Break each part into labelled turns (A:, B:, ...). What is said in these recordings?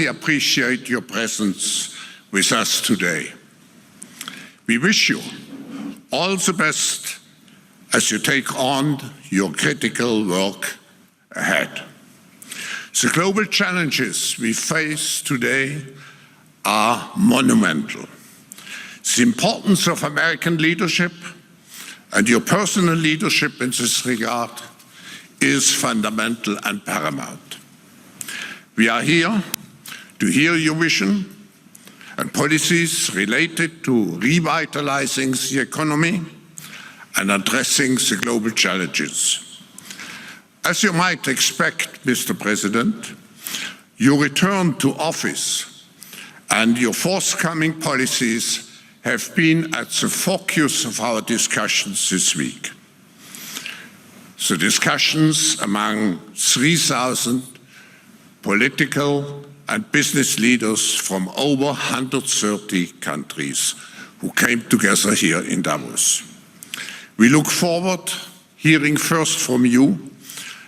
A: highly appreciate your presence with us today. We wish you all the best as you take on your critical work ahead. The global challenges we face today are monumental. The importance of American leadership and your personal leadership in this regard is fundamental and paramount. We are here to hear your vision and policies related to revitalizing the economy and addressing the global challenges. As you might expect, Mr. President, your return to office and your forthcoming policies have been at the focus of our discussions this week. The discussions among 3,000 political and business leaders from over 130 countries who came together here in Davos. We look forward to hearing first from you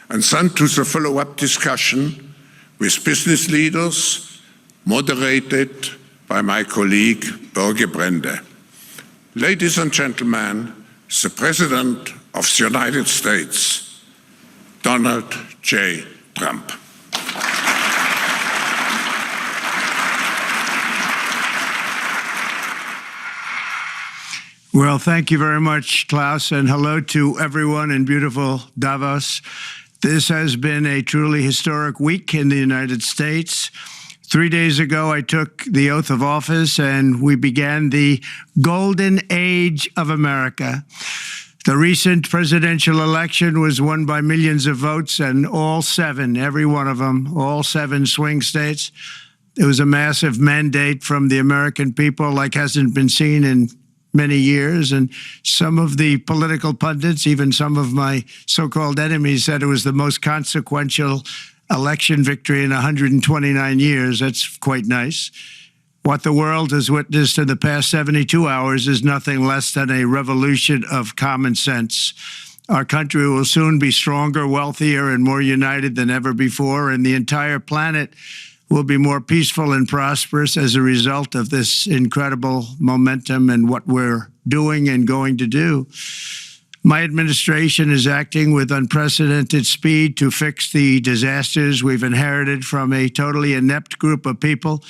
A: and then to the follow-up discussion with business leaders moderated by my colleague Børge Brende. Ladies and gentlemen, the President of the United States, Donald J. Trump.
B: Well, thank you very much, Klaus, and hello to everyone in beautiful Davos. This has been a truly historic week in the United States. 3 days ago, I took the oath of office and we began the golden age of America. The recent presidential election was won by millions of votes, and all seven, every one of them, all seven swing states. It was a massive mandate from the American people like hasn't been seen in many years, and some of the political pundits, even some of my so-called enemies, said it was the most consequential election victory in 129 years. That's quite nice. What the world has witnessed in the past 72 hours is nothing less than a revolution of common sense. Our country will soon be stronger, wealthier, and more united than ever before, and the entire planet will be more peaceful and prosperous as a result of this incredible momentum and what we're doing and going to do. My administration is acting with unprecedented speed to fix the disasters we've inherited from a totally inept group of people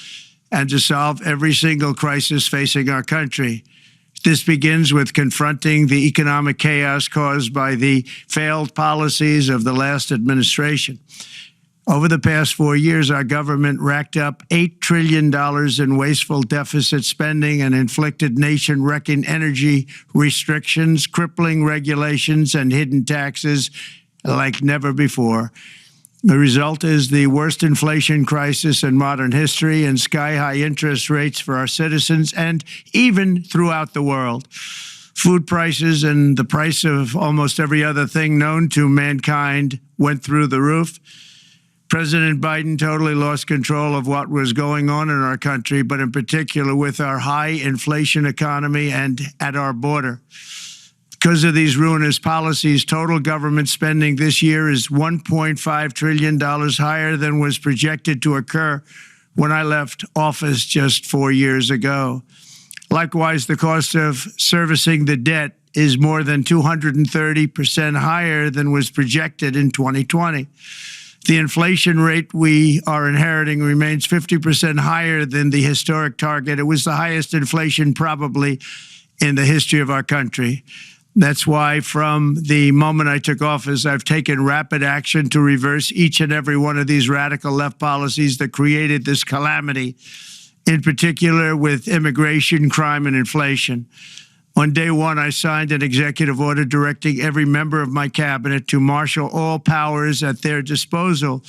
B: and to solve every single crisis facing our country. This begins with confronting the economic chaos caused by the failed policies of the last administration. Over the past 4 years, our government racked up $8 trillion in wasteful deficit spending and inflicted nation-wrecking energy restrictions, crippling regulations, and hidden taxes like never before. The result is the worst inflation crisis in modern history and sky-high interest rates for our citizens and even throughout the world. Food prices and the price of almost every other thing known to mankind went through the roof. President Biden totally lost control of what was going on in our country, but in particular with our high inflation economy and at our border. Because of these ruinous policies, total government spending this year is $1.5 trillion higher than was projected to occur when I left office just 4 years ago. Likewise, the cost of servicing the debt is more than 230% higher than was projected in 2020. The inflation rate we are inheriting remains 50% higher than the historic target. It was the highest inflation probably in the history of our country. That's why from the moment I took office, I've taken rapid action to reverse each and every one of these radical left policies that created this calamity, in particular with immigration, crime, and inflation. On day one, I signed an executive order directing every member of my cabinet to marshal all powers at their disposal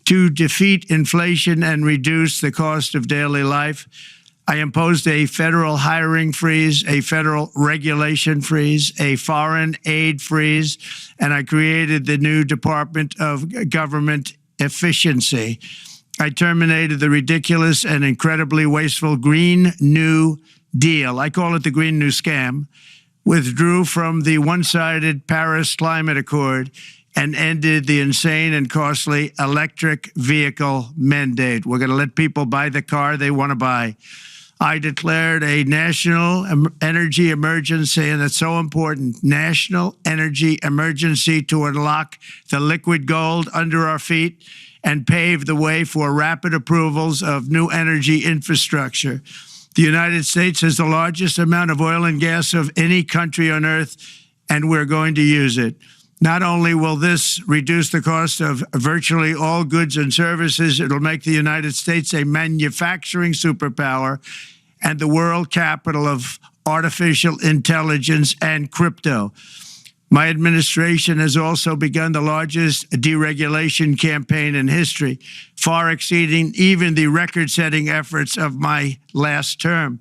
B: to defeat inflation and reduce the cost of daily life. I imposed a federal hiring freeze, a federal regulation freeze, a foreign aid freeze, and I created the new Department of Government Efficiency. I terminated the ridiculous and incredibly wasteful Green New Deal, I call it the Green New Scam, withdrew from the one-sided Paris Climate Accord, and ended the insane and costly electric vehicle mandate. We're going to let people buy the car they want to buy. I declared a national energy emergency, and it's so important, national energy emergency to unlock the liquid gold under our feet and pave the way for rapid approvals of new energy infrastructure. The United States has the largest amount of oil and gas of any country on earth, and we're going to use it. Not only will this reduce the cost of virtually all goods and services, it'll make the United States a manufacturing superpower and the world capital of artificial intelligence and crypto. My administration has also begun the largest deregulation campaign in history, far exceeding even the record-setting efforts of my last term.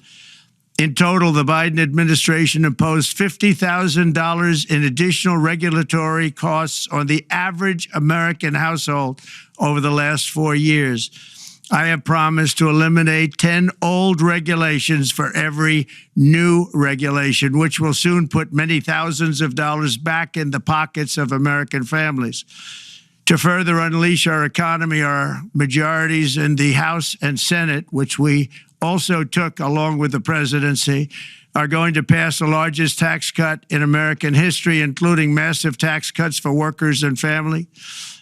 B: In total, the Biden administration imposed $50,000 in additional regulatory costs on the average American household over the last 4 years. I have promised to eliminate 10 old regulations for every new regulation, which will soon put many thousands of dollars back in the pockets of American families. To further unleash our economy, our majorities in the House and Senate, which we also took along with the presidency, are going to pass the largest tax cut in American history, including massive tax cuts for workers and family,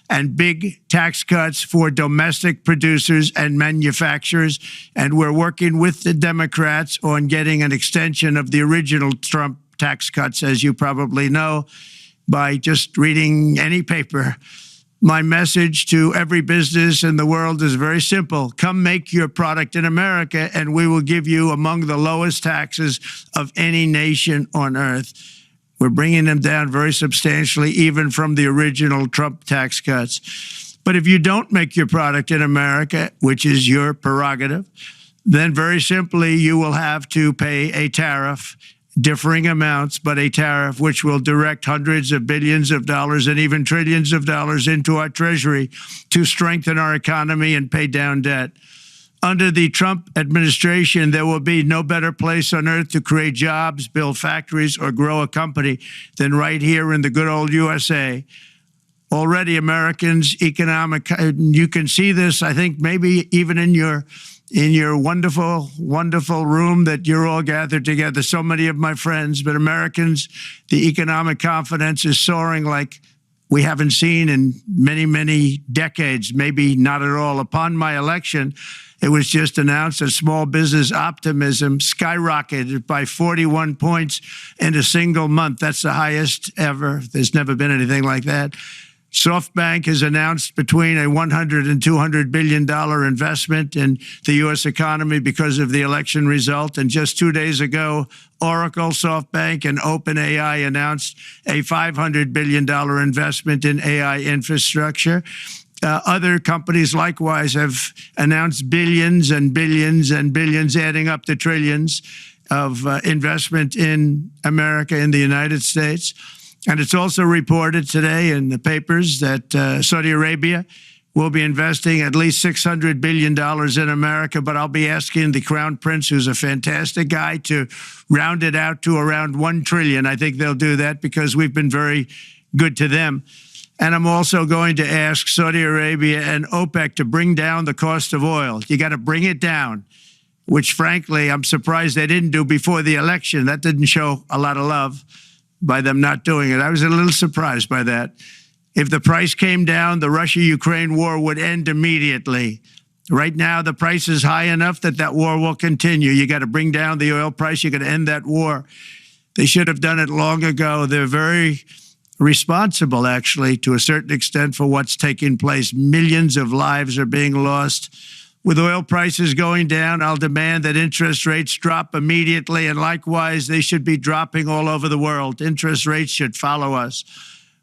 B: and big tax cuts for domestic producers and manufacturers. And we're working with the Democrats on getting an extension of the original Trump tax cuts, as you probably know, by just reading any paper. My message to every business in the world is very simple. Come make your product in America, and we will give you among the lowest taxes of any nation on earth. We're bringing them down very substantially, even from the original Trump tax cuts. But if you don't make your product in America, which is your prerogative, then very simply you will have to pay a tariff, differing amounts, but a tariff which will direct hundreds of billions of dollars and even trillions of dollars into our treasury to strengthen our economy and pay down debt. Under the Trump administration, there will be no better place on earth to create jobs, build factories, or grow a company than right here in the good old USA. Already Americans' economic, you can see this, I think, maybe even in your wonderful, wonderful room that you're all gathered together, so many of my friends, but Americans, the economic confidence is soaring like we haven't seen in many, many decades, maybe not at all. Upon my election, it was just announced that small business optimism skyrocketed by 41 points in a single month. That's the highest ever. There's never been anything like that. SoftBank has announced between a $100 and $200 billion investment in the U.S. economy because of the election result. And just 2 days ago, Oracle, SoftBank, and OpenAI announced a $500 billion investment in AI infrastructure. Other companies likewise have announced billions and billions and billions, adding up to trillions of investment in America, in the United States. And it's also reported today in the papers that Saudi Arabia will be investing at least $600 billion in America, but I'll be asking the Crown Prince, who's a fantastic guy, to round it out to around $1 trillion. I think they'll do that because we've been very good to them. And I'm also going to ask Saudi Arabia and OPEC to bring down the cost of oil. You got to bring it down, which frankly, I'm surprised they didn't do before the election. That didn't show a lot of love by them not doing it. I was a little surprised by that. If the price came down, the Russia-Ukraine war would end immediately. Right now, the price is high enough that that war will continue. You got to bring down the oil price. You got to end that war. They should have done it long ago. They're very responsible, actually, to a certain extent for what's taking place. Millions of lives are being lost. With oil prices going down, I'll demand that interest rates drop immediately, and likewise, they should be dropping all over the world. Interest rates should follow us.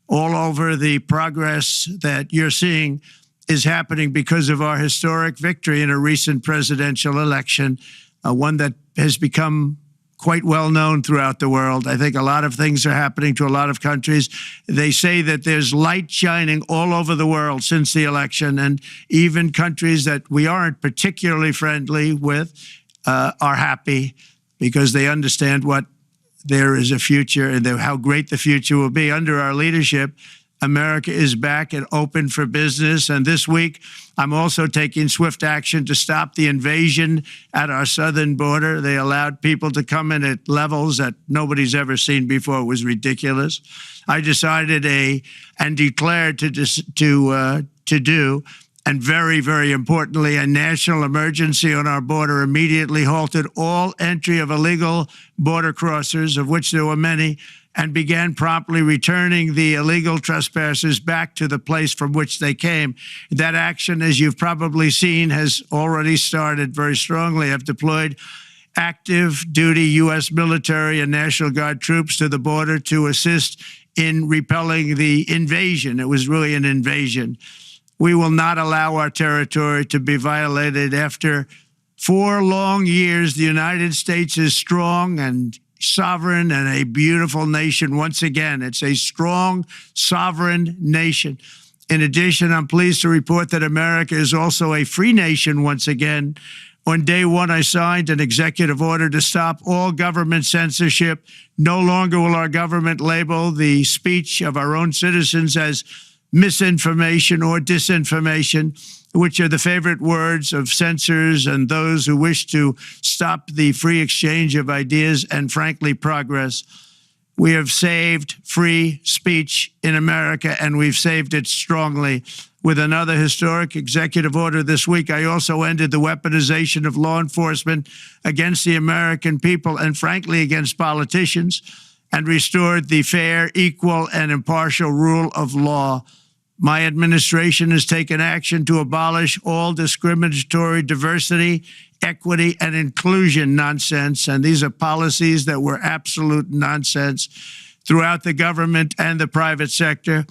B: All over, the progress that you're seeing is happening because of our historic victory in a recent presidential election, one that has become quite well known throughout the world. I think a lot of things are happening to a lot of countries. They say that there's light shining all over the world since the election, and even countries that we aren't particularly friendly with are happy because they understand what there is a future and how great the future will be under our leadership. America is back and open for business. And this week, I'm also taking swift action to stop the invasion at our southern border. They allowed people to come in at levels that nobody's ever seen before. It was ridiculous. I decided and declared to do, and very, very importantly, a national emergency on our border, immediately halted all entry of illegal border crossers, of which there were many, and began promptly returning the illegal trespassers back to the place from which they came. That action, as you've probably seen, has already started very strongly. I've deployed active duty U.S. military and National Guard troops to the border to assist in repelling the invasion. It was really an invasion. We will not allow our territory to be violated. After 4 long years, the United States is strong and sovereign and a beautiful nation once again. It's a strong, sovereign nation. In addition, I'm pleased to report that America is also a free nation once again. On day one, I signed an executive order to stop all government censorship. No longer will our government label the speech of our own citizens as misinformation or disinformation, which are the favorite words of censors and those who wish to stop the free exchange of ideas and, frankly, progress. We have saved free speech in America, and we've saved it strongly. With another historic executive order this week, I also ended the weaponization of law enforcement against the American people and, frankly, against politicians, and restored the fair, equal, and impartial rule of law. My administration has taken action to abolish all discriminatory diversity, equity, and inclusion nonsense. And these are policies that were absolute nonsense throughout the government and the private sector.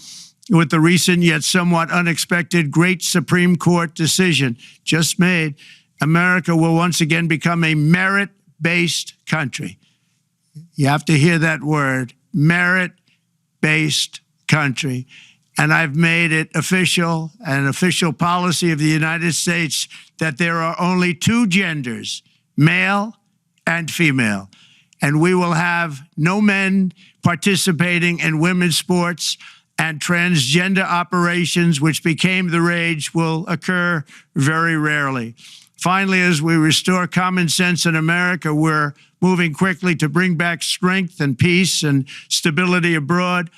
B: With the recent yet somewhat unexpected great Supreme Court decision just made, America will once again become a merit-based country. You have to hear that word, merit-based country. And I've made it official, an official policy of the United States, that there are only 2 genders, male and female. And we will have no men participating in women's sports, and transgender operations, which became the rage, will occur very rarely. Finally, as we restore common sense in America, we're moving quickly to bring back strength and peace and stability abroad.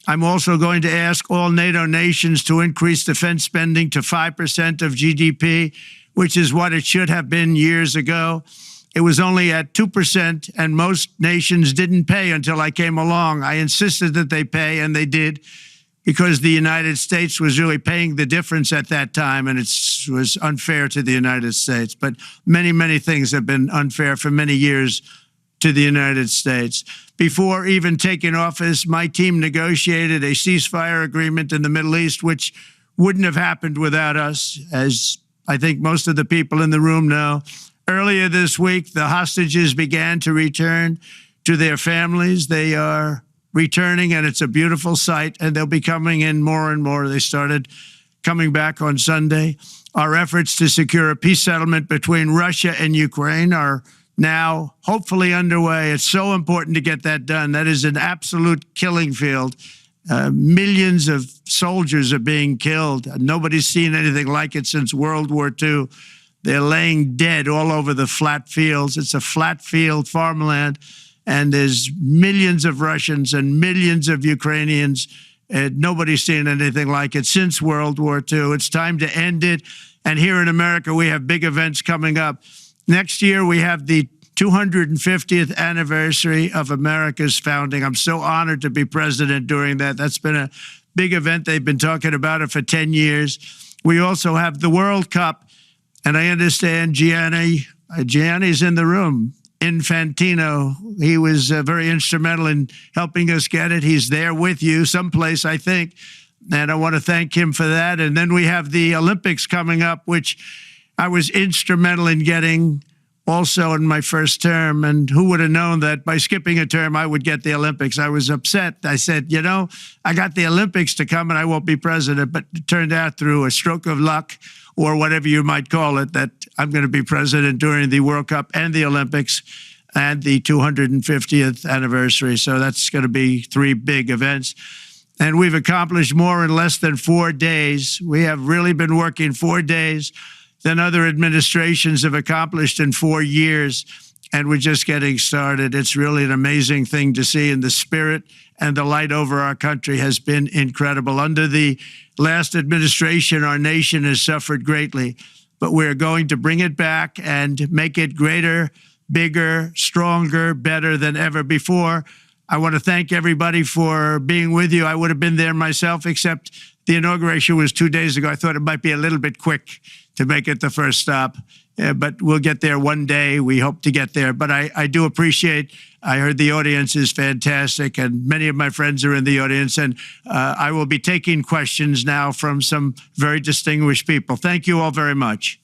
B: I'm also going to ask all NATO nations to increase defense spending to 5% of GDP, which is what it should have been years ago. It was only at 2%, and most nations didn't pay until I came along. I insisted that they pay, and they did, because the United States was really paying the difference at that time, and it was unfair to the United States. But many, many things have been unfair for many years to the United States. Before even taking office, my team negotiated a ceasefire agreement in the Middle East, which wouldn't have happened without us, as I think most of the people in the room know. Earlier this week, the hostages began to return to their families. They are returning, and it's a beautiful sight, and they'll be coming in more and more. They started coming back on Sunday. Our efforts to secure a peace settlement between Russia and Ukraine are now hopefully underway. It's so important to get that done. That is an absolute killing field. Millions of soldiers are being killed. Nobody's seen anything like it since World War II. They're laying dead all over the flat fields. It's a flat field farmland, and there's millions of Russians and millions of Ukrainians. Nobody's seen anything like it since World War II. It's time to end it. And here in America, we have big events coming up. Next year, we have the 250th anniversary of America's founding. I'm so honored to be president during that. That's been a big event. They've been talking about it for 10 years. We also have the World Cup, and I understand Gianni's in the room. Infantino, he was very instrumental in helping us get it. He's there with you someplace, I think, and I want to thank him for that. And then we have the Olympics coming up, which I was instrumental in getting also in my first term. And who would have known that by skipping a term, I would get the Olympics? I was upset. I said, you know, I got the Olympics to come and I won't be president. But it turned out through a stroke of luck, or whatever you might call it, that I'm going to be president during the World Cup and the Olympics and the 250th anniversary. So that's going to be 3 big events. and we've accomplished more in less than 4 days. We have really been working 4 days than other administrations have accomplished in 4 years, and we're just getting started. It's really an amazing thing to see, and the spirit and the light over our country has been incredible. Under the last administration, our nation has suffered greatly, but we're going to bring it back and make it greater, bigger, stronger, better than ever before. I want to thank everybody for being with you. I would have been there myself, except the inauguration was 2 days ago. I thought it might be a little bit quick to make it the first stop, but we'll get there one day. We hope to get there. But I do appreciate, I heard the audience is fantastic, and many of my friends are in the audience, and I will be taking questions now from some very distinguished people. Thank you all very much.